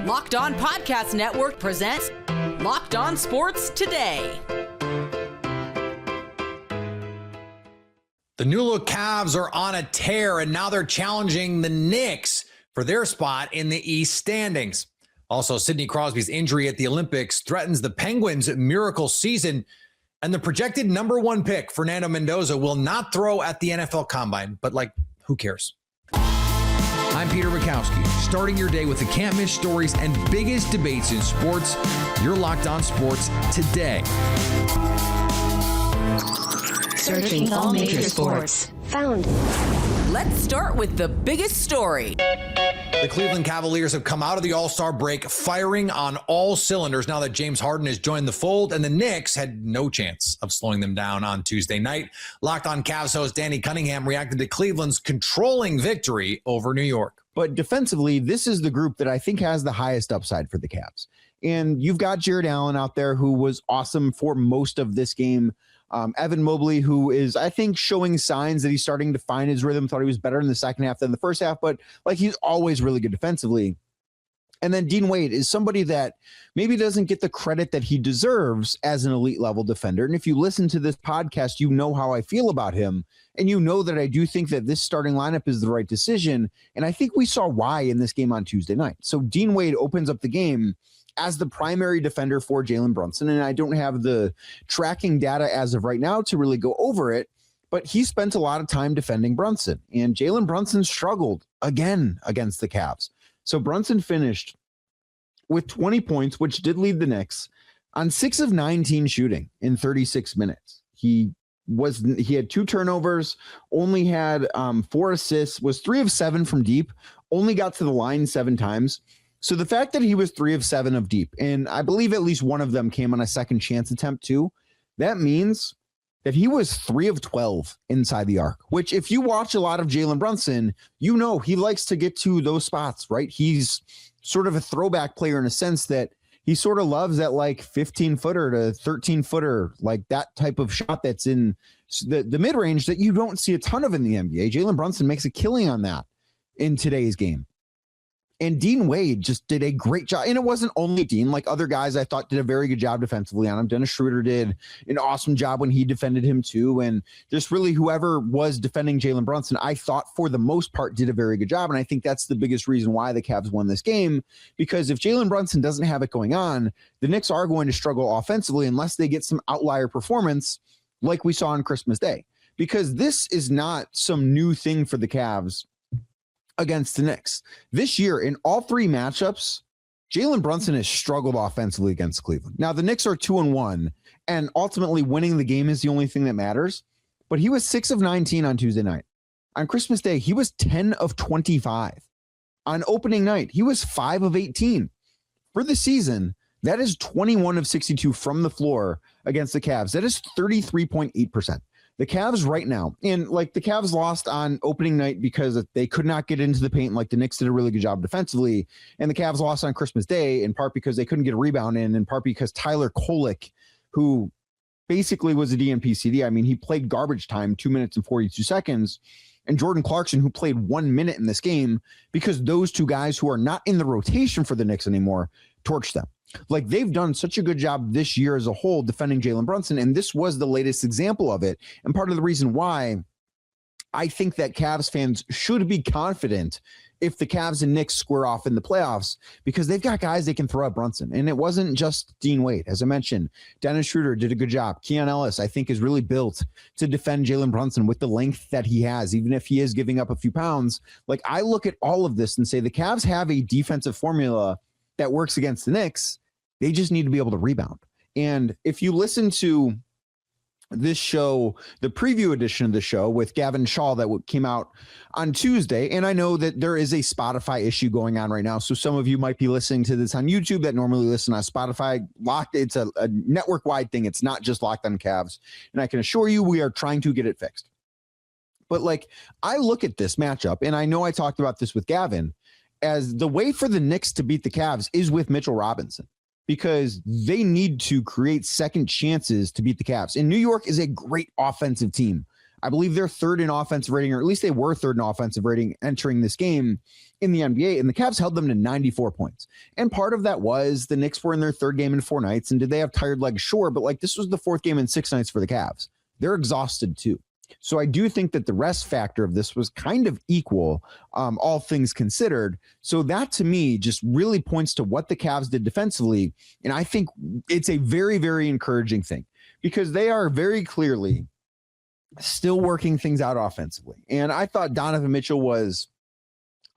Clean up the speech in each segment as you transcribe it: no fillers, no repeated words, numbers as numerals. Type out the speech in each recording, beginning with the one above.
Locked On Podcast Network presents Locked On Sports Today. The New Look Cavs are on a tear, and now they're challenging the Knicks for their spot in the East standings. Also, Sidney Crosby's injury at the Olympics threatens the Penguins' miracle season, and the projected number one pick, Fernando Mendoza, will not throw at the NFL Combine, but who cares? I'm Peter Bukowski, starting your day with the can't-miss stories and biggest debates in sports. You're Locked On Sports Today. Searching all major sports. Found. Let's start with the biggest story. The Cleveland Cavaliers have come out of the All-Star break firing on all cylinders now that James Harden has joined the fold, and the Knicks had no chance of slowing them down on Tuesday night. Locked On Cavs host Danny Cunningham reacted to Cleveland's controlling victory over New York. But defensively, this is the group that I think has the highest upside for the Cavs. And you've got Jared Allen out there, who was awesome for most of this game. Evan Mobley, who is, I think, showing signs that he's starting to find his rhythm. Thought he was better in the second half than the first half, but he's always really good defensively. And then Dean Wade is somebody that maybe doesn't get the credit that he deserves as an elite level defender. And if you listen to this podcast, you know how I feel about him. And you know that I do think that this starting lineup is the right decision. And I think we saw why in this game on Tuesday night. So Dean Wade opens up the game as the primary defender for Jalen Brunson. And I don't have the tracking data as of right now to really go over it, but he spent a lot of time defending Brunson. And Jalen Brunson struggled again against the Cavs. So Brunson finished with 20 points, which did lead the Knicks, on 6 of 19 shooting in 36 minutes. He had 2 turnovers, only had 4 assists, was 3 of 7 from deep, only got to the line 7 times. So the fact that he was 3 of 7 of deep, and I believe at least one of them came on a second chance attempt too, that means that he was 3 of 12 inside the arc, which if you watch a lot of Jalen Brunson, you know he likes to get to those spots, right? He's sort of a throwback player in a sense that he sort of loves that 15-footer to 13-footer, that type of shot that's in the mid-range that you don't see a ton of in the NBA. Jalen Brunson makes a killing on that in today's game. And Dean Wade just did a great job. And it wasn't only Dean. Other guys I thought did a very good job defensively on him. Dennis Schroeder did an awesome job when he defended him too. And just really whoever was defending Jalen Brunson, I thought for the most part did a very good job. And I think that's the biggest reason why the Cavs won this game. Because if Jalen Brunson doesn't have it going on, the Knicks are going to struggle offensively unless they get some outlier performance like we saw on Christmas Day. Because this is not some new thing for the Cavs against the Knicks. This year, in all 3 matchups, Jalen Brunson has struggled offensively against Cleveland. Now, the Knicks are 2-1, and ultimately winning the game is the only thing that matters. But he was 6 of 19 on Tuesday night. On Christmas Day, he was 10 of 25. On opening night, he was 5 of 18. For the season, that is 21 of 62 from the floor against the Cavs. That is 33.8%. The Cavs right now, and the Cavs lost on opening night because they could not get into the paint. The Knicks did a really good job defensively, and the Cavs lost on Christmas Day in part because they couldn't get a rebound in part because Tyler Kolek, who basically was a DNP CD. I mean, he played garbage time, 2 minutes and 42 seconds, and Jordan Clarkson, who played 1 minute in this game because those 2 guys who are not in the rotation for the Knicks anymore torched them. They've done such a good job this year as a whole defending Jalen Brunson, and this was the latest example of it. And part of the reason why I think that Cavs fans should be confident if the Cavs and Knicks square off in the playoffs, because they've got guys they can throw at Brunson. And it wasn't just Dean Wade. As I mentioned, Dennis Schroeder did a good job. Keon Ellis, I think, is really built to defend Jalen Brunson with the length that he has, even if he is giving up a few pounds. I look at all of this and say the Cavs have a defensive formula that works against the Knicks. They just need to be able to rebound. And if you listen to this show, the preview edition of the show with Gavin Shaw that came out on Tuesday, and I know that there is a Spotify issue going on right now, so some of you might be listening to this on YouTube that normally listen on Spotify. It's a network-wide thing. It's not just Locked On Cavs, and I can assure you we are trying to get it fixed. But I look at this matchup, and I know I talked about this with Gavin, as the way for the Knicks to beat the Cavs is with Mitchell Robinson, because they need to create second chances to beat the Cavs. And New York is a great offensive team. I believe they're 3rd in offensive rating, or at least they were 3rd in offensive rating entering this game. in the NBA, and the Cavs held them to 94 points. And part of that was the Knicks were in their third game in 4 nights. And did they have tired legs? Sure. But like, this was the 4th game in 6 nights for the Cavs. They're exhausted too. So I do think that the rest factor of this was kind of equal, all things considered. So that to me just really points to what the Cavs did defensively. And I think it's a very, very encouraging thing because they are very clearly still working things out offensively. And I thought Donovan Mitchell was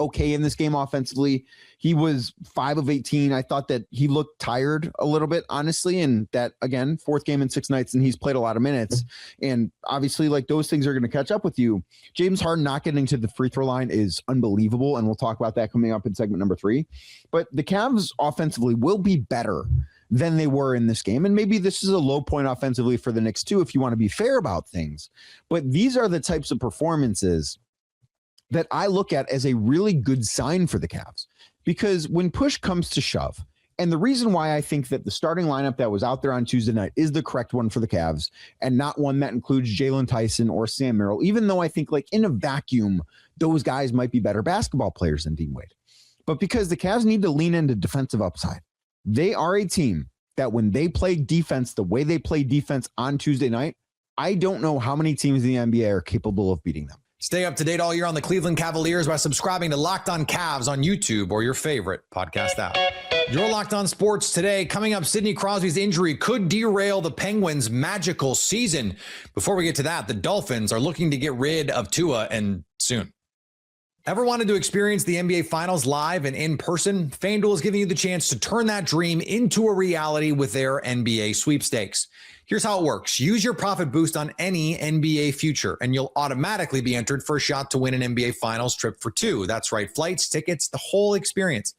okay in this game offensively. He was 5 of 18. I thought that he looked tired a little bit, honestly. And that, again, 4th game in 6 nights, and he's played a lot of minutes. And obviously, like, those things are going to catch up with you. James Harden not getting to the free throw line is unbelievable. And we'll talk about that coming up in segment number 3. But the Cavs offensively will be better than they were in this game. And maybe this is a low point offensively for the Knicks too, if you want to be fair about things. But these are the types of performances that I look at as a really good sign for the Cavs, because when push comes to shove, and the reason why I think that the starting lineup that was out there on Tuesday night is the correct one for the Cavs and not one that includes Jalen Tyson or Sam Merrill, even though I think like in a vacuum, those guys might be better basketball players than Dean Wade. But because the Cavs need to lean into defensive upside, they are a team that when they play defense, the way they play defense on Tuesday night, I don't know how many teams in the NBA are capable of beating them. Stay up to date all year on the Cleveland Cavaliers by subscribing to Locked On Cavs on YouTube or your favorite podcast app. You're Locked On Sports Today. Coming up, Sidney Crosby's injury could derail the Penguins' magical season. Before we get to that, the Dolphins are looking to get rid of Tua, and soon. Ever wanted to experience the NBA Finals live and in person? FanDuel is giving you the chance to turn that dream into a reality with their NBA sweepstakes. Here's how it works. Use your profit boost on any NBA future, and you'll automatically be entered for a shot to win an NBA Finals trip for 2. That's right, flights, tickets, the whole experience.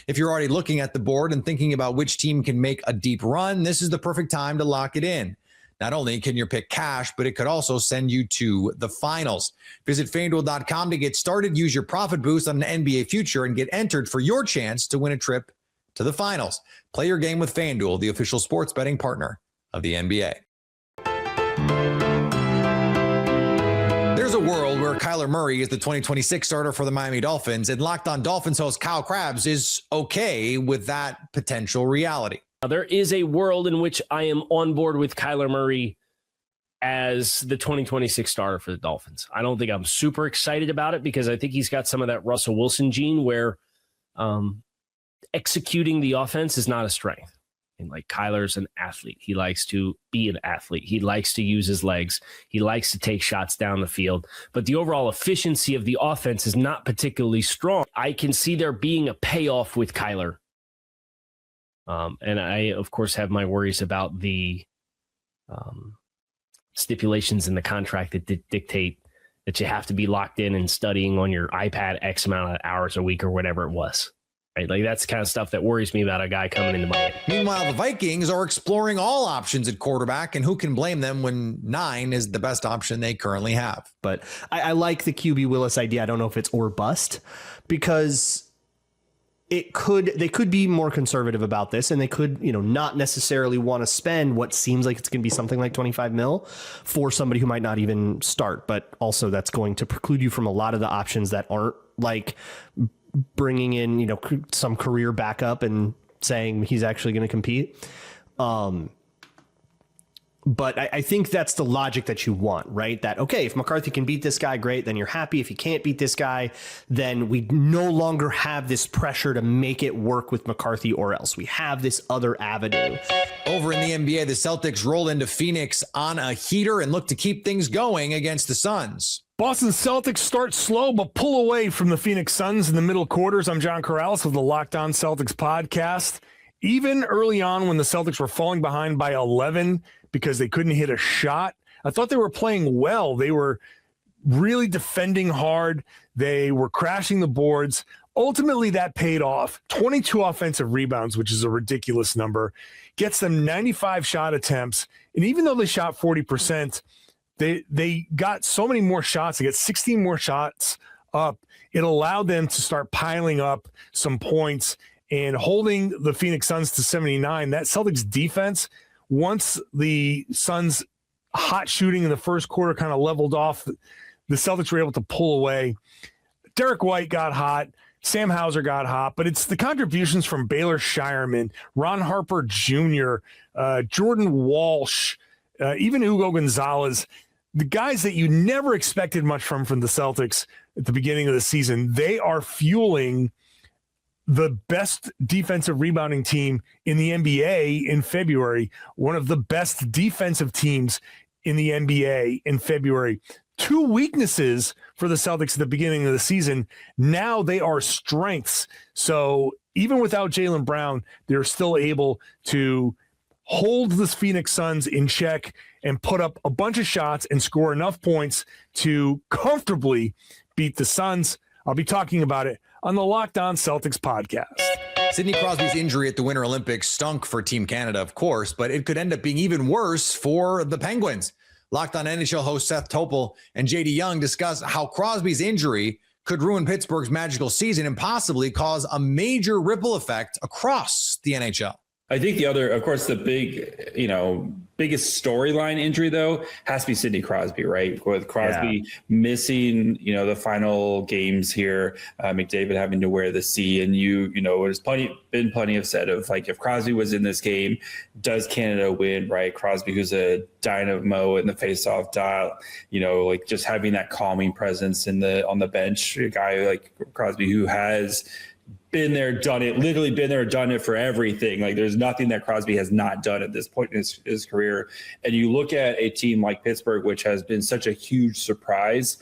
If you're already looking at the board and thinking about which team can make a deep run, this is the perfect time to lock it in. Not only can you pick cash, but it could also send you to the finals. Visit FanDuel.com to get started. Use your profit boost on an NBA future and get entered for your chance to win a trip to the finals. Play your game with FanDuel, the official sports betting partner of the NBA. There's a world where Kyler Murray is the 2026 starter for the Miami Dolphins, and Locked On Dolphins host Kyle Krabs is okay with that potential reality. There is a world in which I am on board with Kyler Murray as the 2026 starter for the Dolphins. I don't think I'm super excited about it because I think he's got some of that Russell Wilson gene where executing the offense is not a strength. And like Kyler's an athlete. He likes to be an athlete. He likes to use his legs. He likes to take shots down the field. But the overall efficiency of the offense is not particularly strong. I can see there being a payoff with Kyler. And I, of course, have my worries about the stipulations in the contract that dictate that you have to be locked in and studying on your iPad X amount of hours a week or whatever it was. Right? Like that's the kind of stuff that worries me about a guy coming into Miami. Meanwhile, the Vikings are exploring all options at quarterback, and who can blame them when 9 is the best option they currently have? But I like the QB Willis idea. I don't know if it's or bust, because they could be more conservative about this, and they could, not necessarily want to spend what seems like it's going to be something like $25 million for somebody who might not even start. But also that's going to preclude you from a lot of the options that aren't like bringing in, some career backup and saying he's actually going to compete. But I think that's the logic that you want, right? That, okay, if McCarthy can beat this guy, great, then you're happy. If he can't beat this guy, then we no longer have this pressure to make it work with McCarthy or else. We have this other avenue. Over in the NBA, the Celtics roll into Phoenix on a heater and look to keep things going against the Suns. Boston Celtics start slow, but pull away from the Phoenix Suns in the middle quarters. I'm John Corrales of the Locked On Celtics podcast. Even early on when the Celtics were falling behind by 11 because they couldn't hit a shot, I thought they were playing well. They were really defending hard. They were crashing the boards. Ultimately, that paid off. 22 offensive rebounds, which is a ridiculous number, gets them 95 shot attempts. And even though they shot 40%, they got so many more shots. They got 16 more shots up. It allowed them to start piling up some points and holding the Phoenix Suns to 79. That Celtics defense, once the Suns' hot shooting in the first quarter kind of leveled off, the Celtics were able to pull away. Derek White got hot. Sam Hauser got hot, but it's the contributions from Baylor Shireman, Ron Harper Jr., Jordan Walsh, even Hugo Gonzalez, the guys that you never expected much from the Celtics at the beginning of the season. They are fueling the best defensive rebounding team in the NBA in February, one of the best defensive teams in the NBA in February. Two weaknesses for the Celtics at the beginning of the season. Now they are strengths. So even without Jaylen Brown, they're still able to hold the Phoenix Suns in check and put up a bunch of shots and score enough points to comfortably beat the Suns. I'll be talking about it on the Locked On Celtics podcast. Sidney Crosby's injury at the Winter Olympics stunk for Team Canada, of course, but it could end up being even worse for the Penguins. Locked On NHL host Seth Topol and JD Young discuss how Crosby's injury could ruin Pittsburgh's magical season and possibly cause a major ripple effect across the NHL. I think the other, of course, the biggest storyline injury, though, has to be Sidney Crosby, right? With Crosby missing, the final games here, McDavid having to wear the C. And, there's been plenty of said of, like, if Crosby was in this game, does Canada win, right? Crosby, who's a dynamo in the faceoff dot, just having that calming presence on the bench, a guy like Crosby who has been there, done it, literally been there, done it for everything. Like, there's nothing that Crosby has not done at this point in his career. And you look at a team like Pittsburgh, which has been such a huge surprise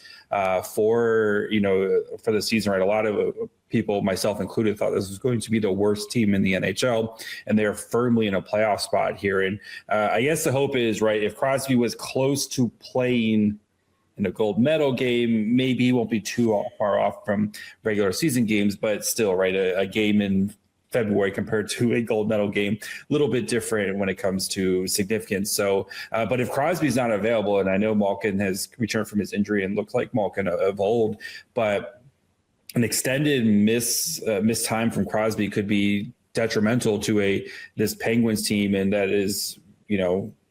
for the season, right? A lot of people, myself included, thought this was going to be the worst team in the NHL, and they are firmly in a playoff spot here. And I guess the hope is, right, if Crosby was close to playing in a gold medal game, maybe he won't be too far off from regular season games, but still, right, a game in February compared to a gold medal game, a little bit different when it comes to significance. So, but if Crosby's not available, and I know Malkin has returned from his injury and looked like Malkin of old, but an extended miss time from Crosby could be detrimental to this Penguins team, and that is,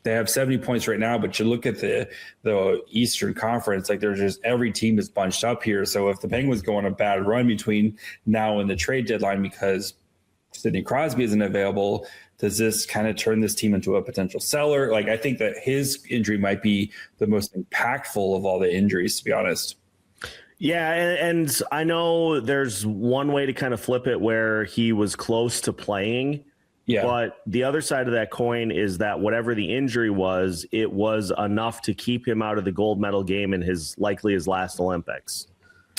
they have 70 points right now, but you look at the Eastern Conference, like, there's just every team is bunched up here. So if the Penguins go on a bad run between now and the trade deadline because Sidney Crosby isn't available, does this kind of turn this team into a potential seller? Like, I think that his injury might be the most impactful of all the injuries, to be honest. Yeah, and I know there's one way to kind of flip it where he was close to playing. Yeah. But the other side of that coin is that whatever the injury was, it was enough to keep him out of the gold medal game in his last Olympics.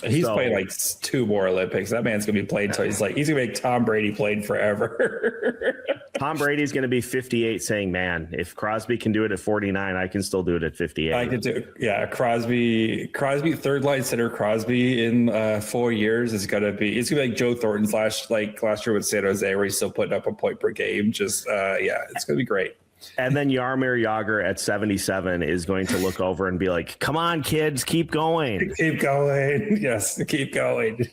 He's played like 2 more Olympics. That man's going to be playing until he's going to make Tom Brady played forever. Tom Brady's going to be 58 saying, man, if Crosby can do it at 49, I can still do it at 58. I could do it. Yeah. Crosby, third line center Crosby in 4 years it's going to be like Joe Thornton's last year with San Jose, where he's still putting up a point per game. Just, it's going to be great. And then Jaromir Jagr at 77 is going to look over and be like, come on, kids, keep going. Keep going. Yes, keep going.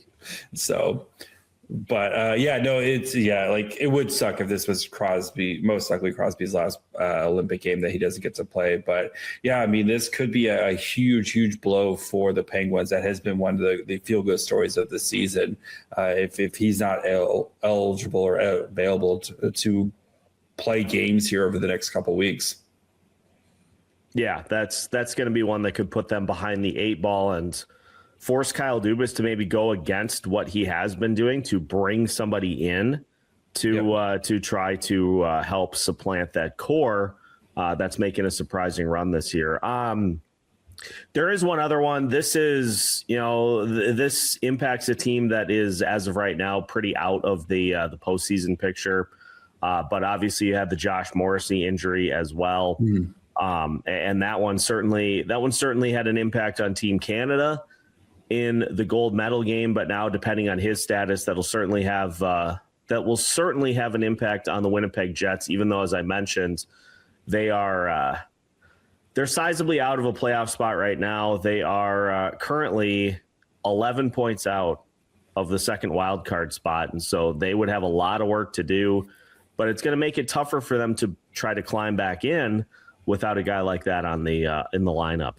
So, but it would suck if this was Crosby, most likely Crosby's last Olympic game that he doesn't get to play. But yeah, I mean, this could be a huge, huge blow for the Penguins. That has been one of the feel-good stories of the season. If he's not eligible or available to play games here over the next couple of weeks. Yeah, that's going to be one that could put them behind the 8 ball and force Kyle Dubas to maybe go against what he has been doing to bring somebody in to try to help supplant that core that's making a surprising run this year. There is one other one. This is, this impacts a team that is, as of right now, pretty out of the postseason picture. But obviously you had the Josh Morrissey injury as well. And that one certainly had an impact on Team Canada in the gold medal game. But now, depending on his status, that will certainly have an impact on the Winnipeg Jets, even though, as I mentioned, they're sizably out of a playoff spot right now. They are currently 11 points out of the second wild card spot. And so they would have a lot of work to do. But it's going to make it tougher for them to try to climb back in without a guy like that on the in the lineup.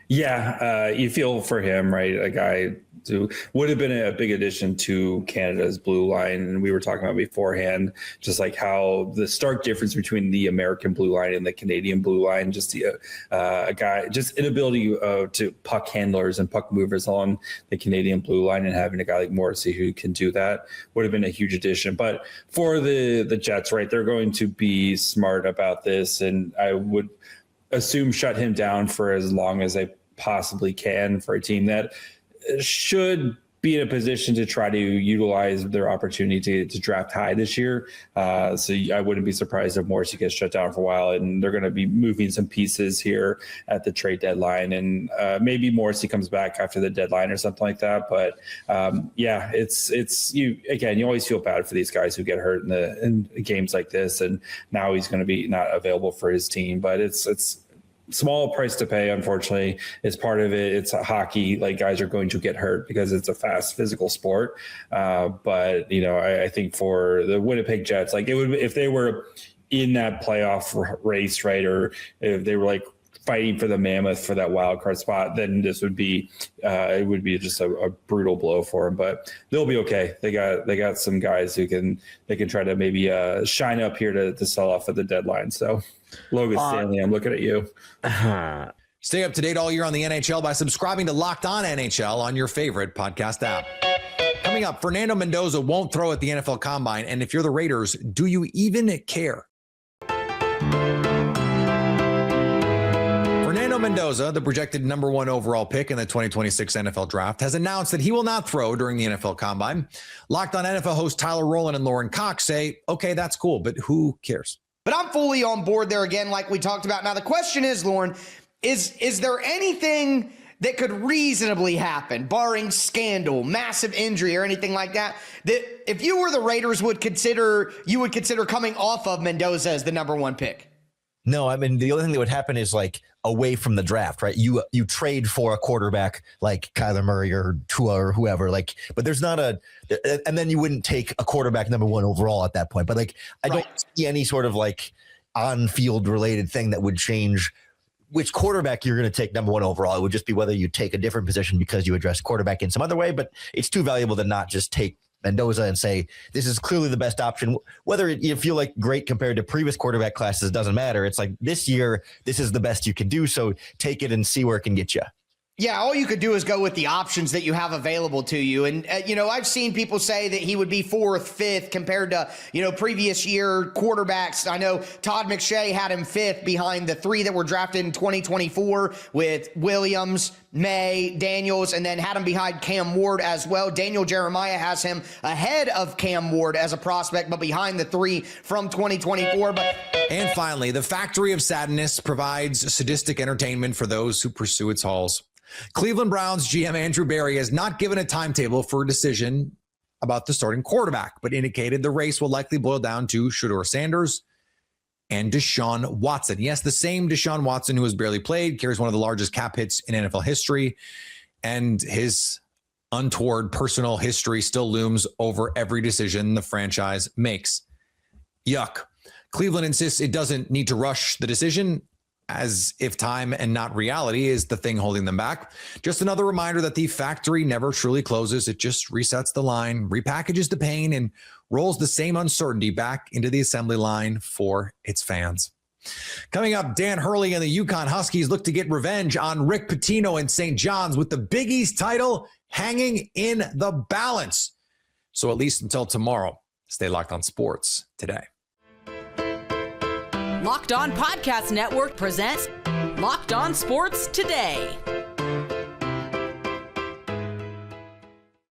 Yeah, you feel for him, right? A guy who would have been a big addition to Canada's blue line. And we were talking about beforehand, just like how the stark difference between the American blue line and the Canadian blue line, just a guy, just inability to puck handlers and puck movers along the Canadian blue line, and having a guy like Morrissey who can do that would have been a huge addition. But for the Jets, right, they're going to be smart about this. And I would assume shut him down for as long as they possibly can for a team that should be in a position to try to utilize their opportunity to draft high this year. So I wouldn't be surprised if Morrissey gets shut down for a while, and they're going to be moving some pieces here at the trade deadline. And maybe Morrissey comes back after the deadline or something like that. But yeah, it's you again, you always feel bad for these guys who get hurt in games like this. And now he's going to be not available for his team, but it's small price to pay, unfortunately. It's part of it. It's a hockey. Like, guys are going to get hurt because it's a fast physical sport. But I think for the Winnipeg Jets, like, it would, if they were in that playoff race, right, or if they were like fighting for the mammoth for that wild card spot, then this would be it would be just a brutal blow for them. But they'll be okay. They got some guys who can try to maybe shine up here to sell off at the deadline. So Logan Stanley, I'm looking at you. Stay up to date all year on the NHL by subscribing to Locked On NHL on your favorite podcast app. Coming up, Fernando Mendoza won't throw at the NFL Combine. And if you're the Raiders, do you even care? Fernando Mendoza, the projected number 1 overall pick in the 2026 NFL Draft, has announced that he will not throw during the NFL Combine. Locked On NFL hosts Tyler Rowland and Lauren Cox say, okay, that's cool, but who cares? But I'm fully on board there again, like we talked about. Now, the question is, Lauren, is there anything that could reasonably happen, barring scandal, massive injury, or anything like that, that if you were the Raiders you would consider coming off of Mendoza as the number 1 pick? No, I mean, the only thing that would happen is like away from the draft, right? You trade for a quarterback like Kyler Murray or Tua or whoever, like, but there's not and then you wouldn't take a quarterback number 1 overall at that point. But like, I don't see any sort of like on-field related thing that would change which quarterback you're going to take number 1 overall. It would just be whether you take a different position because you address quarterback in some other way, but it's too valuable to not just take Mendoza and say, this is clearly the best option. Whether you feel like great compared to previous quarterback classes, doesn't matter. It's like this year, this is the best you can do. So take it and see where it can get you. Yeah, all you could do is go with the options that you have available to you. And, I've seen people say that he would be 4th, 5th compared to, previous year quarterbacks. I know Todd McShay had him 5th behind the 3 that were drafted in 2024 with Williams, May, Daniels, and then had him behind Cam Ward as well. Daniel Jeremiah has him ahead of Cam Ward as a prospect, but behind the 3 from 2024. And finally, the Factory of Sadness provides sadistic entertainment for those who pursue its halls. Cleveland Browns GM Andrew Berry has not given a timetable for a decision about the starting quarterback, but indicated the race will likely boil down to Shedeur Sanders and Deshaun Watson. Yes, the same Deshaun Watson who has barely played, carries one of the largest cap hits in NFL history, and his untoward personal history still looms over every decision the franchise makes. Yuck. Cleveland insists it doesn't need to rush the decision, as if time and not reality is the thing holding them back. Just another reminder that the factory never truly closes. It just resets the line, repackages the pain, and rolls the same uncertainty back into the assembly line for its fans. Coming up, Dan Hurley and the UConn Huskies look to get revenge on Rick Pitino and St. John's with the Big East title hanging in the balance. So at least until tomorrow, stay locked on sports today. Locked On Podcast Network presents Locked On Sports Today.